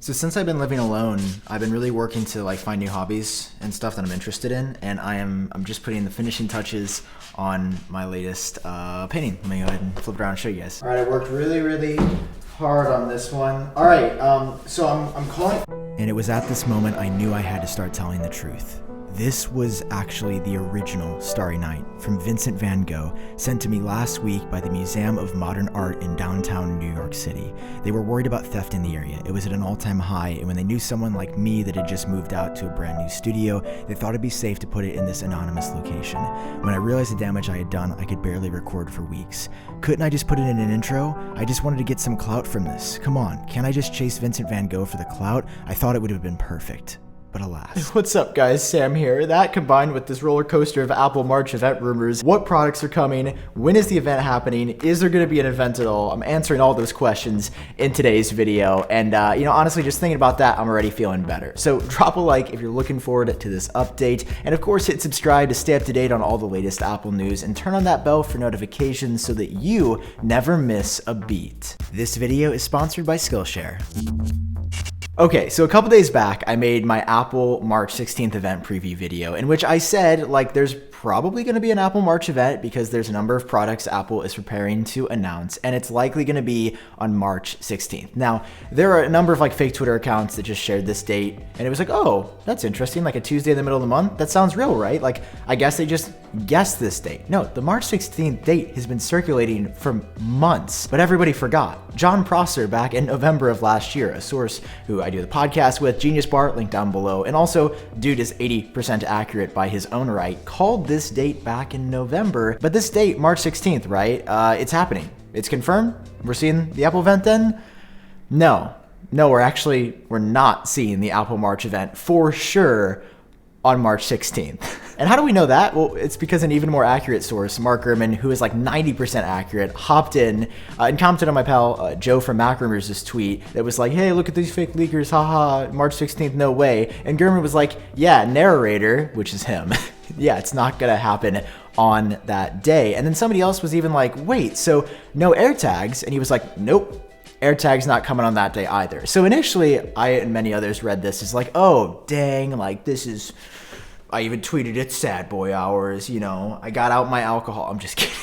So since I've been living alone, I've been really working to like find new hobbies and stuff that I'm interested in, and I'm just putting the finishing touches on my latest painting. Let me go ahead and flip it around and show you guys. All right, I worked really hard on this one. All right, so I'm calling. And it was at this moment I knew I had to start telling the truth. This was actually the original Starry Night from Vincent van Gogh, sent to me last week by the Museum of Modern Art in downtown New York City. They were worried about theft in the area. It was at an all-time high, and when they knew someone like me that had just moved out to a brand new studio, they thought it'd be safe to put it in this anonymous location. When I realized the damage I had done, I could barely record for weeks. Couldn't I just put it in an intro? I just wanted to get some clout from this. Come on, can't I just chase Vincent van Gogh for the clout? I thought it would have been perfect. But alas. What's up guys, Sam here. That combined with this roller coaster of Apple March event rumors, what products are coming, when is the event happening, is there gonna be an event at all? I'm answering all those questions in today's video, and honestly, just thinking about that, I'm already feeling better. So drop a like if you're looking forward to this update, and of course hit subscribe to stay up to date on all the latest Apple news, and turn on that bell for notifications so that you never miss a beat. This video is sponsored by Skillshare. Okay, so a couple days back, I made my Apple March 16th event preview video in which I said, there's probably going to be an Apple March event because there's a number of products Apple is preparing to announce, and it's likely going to be on March 16th. Now, there are a number of fake Twitter accounts that just shared this date, and it was oh, that's interesting, a Tuesday in the middle of the month? That sounds real, right? I guess they just guessed this date. No, the March 16th date has been circulating for months, but everybody forgot. John Prosser, back in November of last year, a source who I do the podcast with, Genius Bar, link down below, and also dude is 80% accurate by his own right, called this date back in November. But this date, March 16th, right? It's happening. It's confirmed. We're seeing the Apple event then? No, we're not seeing the Apple March event for sure on March 16th. And how do we know that? Well, it's because an even more accurate source, Mark Gurman, who is 90% accurate, hopped in and commented on my pal Joe from Mac Rumors' tweet that was hey, look at these fake leakers, haha, March 16th, no way. And Gurman was yeah, narrator, which is him. Yeah, it's not gonna happen on that day. And then somebody else was even wait, so no AirTags? And he was nope. AirTag's not coming on that day either. So initially, I and many others read this as oh, dang, this is, I even tweeted it's sad boy hours, I got out my alcohol. I'm just kidding.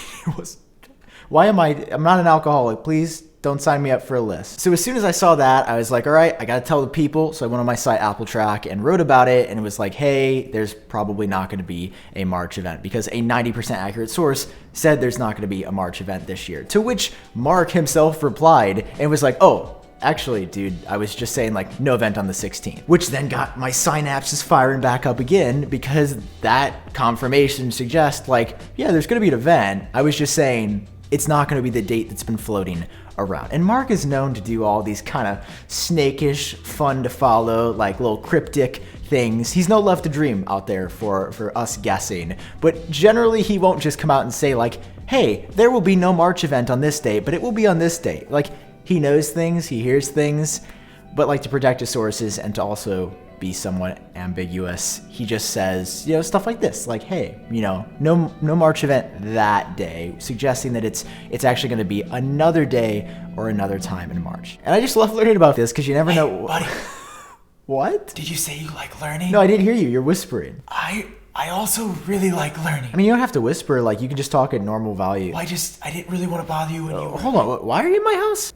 I'm not an alcoholic. Please don't sign me up for a list. So as soon as I saw that, I was all right, I gotta tell the people. So I went on my site, Apple Track, and wrote about it, and it was hey, there's probably not gonna be a March event because a 90% accurate source said there's not gonna be a March event this year. To which Mark himself replied and was oh, actually, dude, I was just saying no event on the 16th, which then got my synapses firing back up again because that confirmation suggests yeah, there's gonna be an event. I was just saying it's not gonna be the date that's been floating around. And Mark is known to do all these kind of snakish, fun to follow, little cryptic things. He's no left to dream out there for us guessing, but generally he won't just come out and say hey, there will be no March event on this date, but it will be on this date. He knows things, he hears things, but to protect his sources and to also be somewhat ambiguous, he just says, stuff like this, hey, no March event that day, suggesting that it's actually going to be another day or another time in March. And I just love learning about this because you never know. Buddy. What? Did you say you like learning? No, I didn't hear you. You're whispering. I also really like learning. I mean, you don't have to whisper. You can just talk at normal value. Well, I didn't really want to bother you when you were... Hold on. Why are you in my house?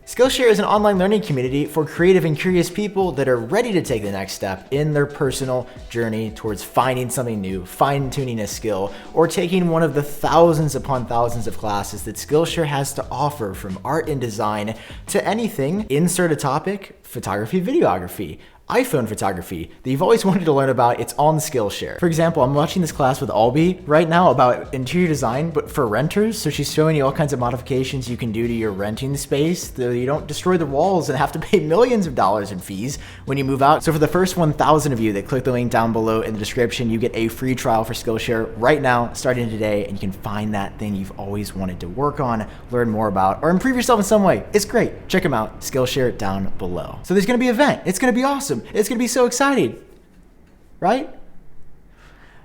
Skillshare is an online learning community for creative and curious people that are ready to take the next step in their personal journey towards finding something new, fine-tuning a skill, or taking one of the thousands upon thousands of classes that Skillshare has to offer, from art and design to anything. Insert a topic, photography, videography, iPhone photography that you've always wanted to learn about. It's on Skillshare. For example, I'm watching this class with Albie right now about interior design, but for renters. So she's showing you all kinds of modifications you can do to your renting space so you don't destroy the walls and have to pay millions of dollars in fees when you move out. So for the first 1,000 of you that click the link down below in the description, you get a free trial for Skillshare right now, starting today, and you can find that thing you've always wanted to work on, learn more about, or improve yourself in some way. It's great. Check them out. Skillshare down below. So there's gonna be an event. It's gonna be awesome. It's gonna be so exciting, right?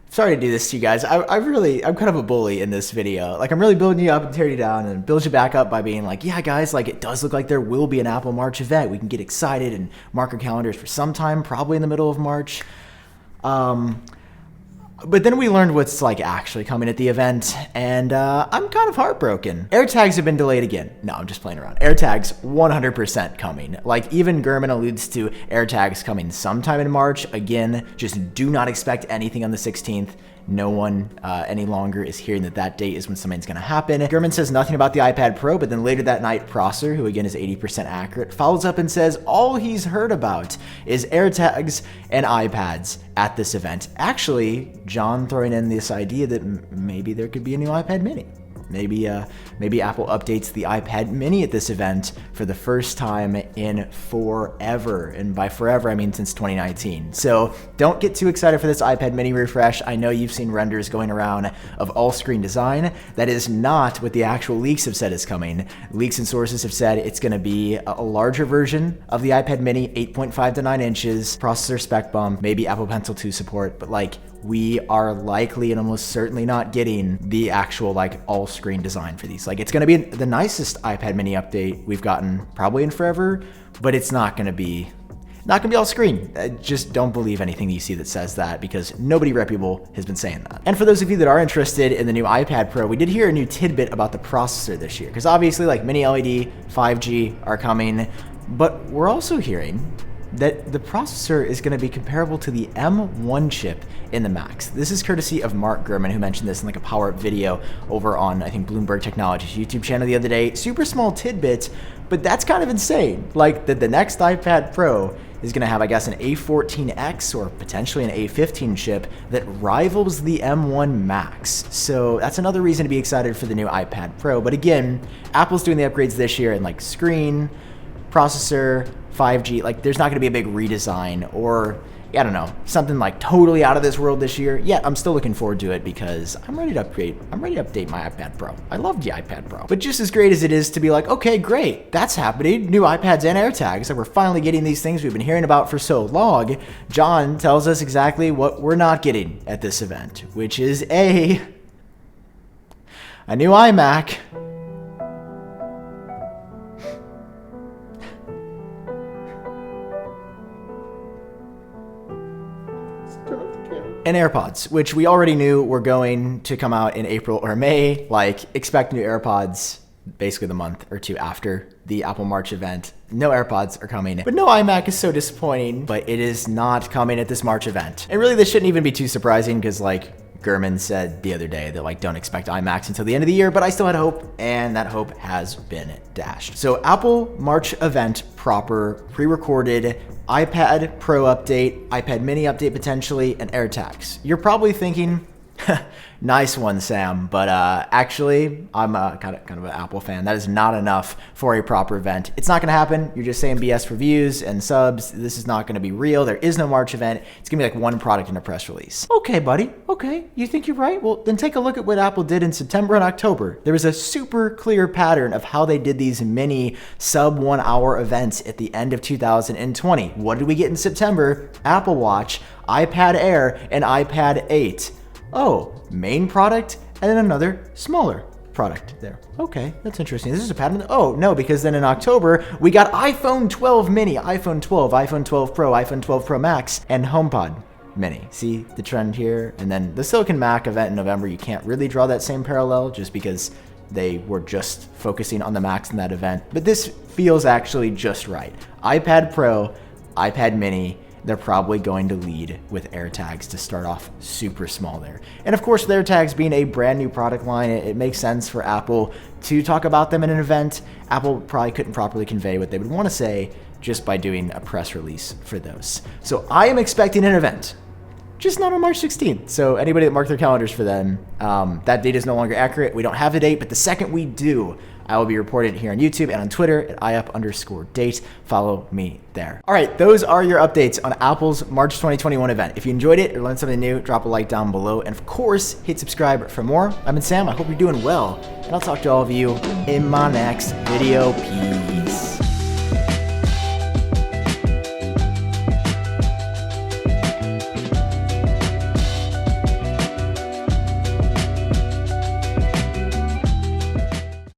Sorry to do this to you guys. I'm kind of a bully in this video. Like, I'm really building you up and tearing you down and build you back up by being like, yeah, guys, like, it does look like there will be an Apple March event. We can get excited and mark our calendars for some time, probably in the middle of March. But then we learned what's like actually coming at the event, and I'm kind of heartbroken. AirTags have been delayed again. No, I'm just playing around. AirTags 100% coming. Like, even Gurman alludes to AirTags coming sometime in March. Again, just do not expect anything on the 16th. No one any longer is hearing that date is when something's going to happen. Gurman says nothing about the iPad Pro, but then later that night, Prosser, who again is 80% accurate, follows up and says all he's heard about is AirTags and iPads at this event. Actually, John throwing in this idea that maybe there could be a new iPad mini. Maybe Apple updates the iPad mini at this event for the first time in forever. And by forever, I mean since 2019. So don't get too excited for this iPad mini refresh. I know you've seen renders going around of all-screen design. That is not what the actual leaks have said is coming. Leaks and sources have said it's going to be a larger version of the iPad mini, 8.5 to 9 inches, processor spec bump, maybe Apple Pencil 2 support, but like, we are likely and almost certainly not getting the actual like all-screen design for these. Like, it's going to be the nicest iPad mini update we've gotten probably in forever, but it's not going to be all screen. Just don't believe anything you see that says that, because nobody reputable has been saying that. And for those of you that are interested in the new iPad Pro, we did hear a new tidbit about the processor this year, because obviously like mini LED, 5G are coming, but we're also hearing that the processor is going to be comparable to the M1 chip in the Macs. This is courtesy of Mark Gurman, who mentioned this in like a Power Up video over on, I think, Bloomberg Technology's YouTube channel the other day. Super small tidbit, but that's kind of insane. Like, the next iPad Pro is going to have, I guess, an A14X or potentially an A15 chip that rivals the M1 Max. So that's another reason to be excited for the new iPad Pro. But again, Apple's doing the upgrades this year in like screen, processor, 5G, like there's not going to be a big redesign or, I don't know, something like totally out of this world this year. Yet I'm still looking forward to it because I'm ready to upgrade. I'm ready to update my iPad Pro. I love the iPad Pro. But just as great as it is to be like, okay, great, that's happening. New iPads and AirTags. Like, we're finally getting these things we've been hearing about for so long. John tells us exactly what we're not getting at this event, which is a new iMac. And AirPods, which we already knew were going to come out in April or May. Like, expect new AirPods basically the month or two after the Apple March event. No AirPods are coming, but no iMac is so disappointing, but it is not coming at this March event. And really, this shouldn't even be too surprising because, like, Gurman said the other day that, like, don't expect iMacs until the end of the year, but I still had hope, and that hope has been dashed. So Apple March event proper, pre-recorded, iPad Pro update, iPad mini update potentially, and AirTags. You're probably thinking, nice one, Sam, but actually, I'm kind of an Apple fan. That is not enough for a proper event. It's not going to happen. You're just saying BS for views and subs. This is not going to be real. There is no March event. It's going to be like one product in a press release. Okay, buddy. Okay, you think you're right? Well, then take a look at what Apple did in September and October. There was a super clear pattern of how they did these mini sub 1 hour events at the end of 2020. What did we get in September? Apple Watch, iPad Air, and iPad 8. Oh, main product and then another smaller product there. Okay, that's interesting. This is a pattern. Oh, no, because then in October, we got iPhone 12 mini, iPhone 12, iPhone 12 Pro, iPhone 12 Pro Max, and HomePod mini. See the trend here? And then the Silicon Mac event in November, you can't really draw that same parallel just because they were just focusing on the Macs in that event. But this feels actually just right. iPad Pro, iPad mini, they're probably going to lead with AirTags to start off super small there. And of course, with AirTags being a brand new product line, it makes sense for Apple to talk about them in an event. Apple probably couldn't properly convey what they would want to say just by doing a press release for those. So I am expecting an event, just not on March 16th. So anybody that marked their calendars for them, that date is no longer accurate. We don't have the date, but the second we do, I will be reporting it here on YouTube and on Twitter at iup_date. Follow me there. All right, those are your updates on Apple's March 2021 event. If you enjoyed it or learned something new, drop a like down below. And of course, hit subscribe for more. I've been Sam. I hope you're doing well. And I'll talk to all of you in my next video. Peace.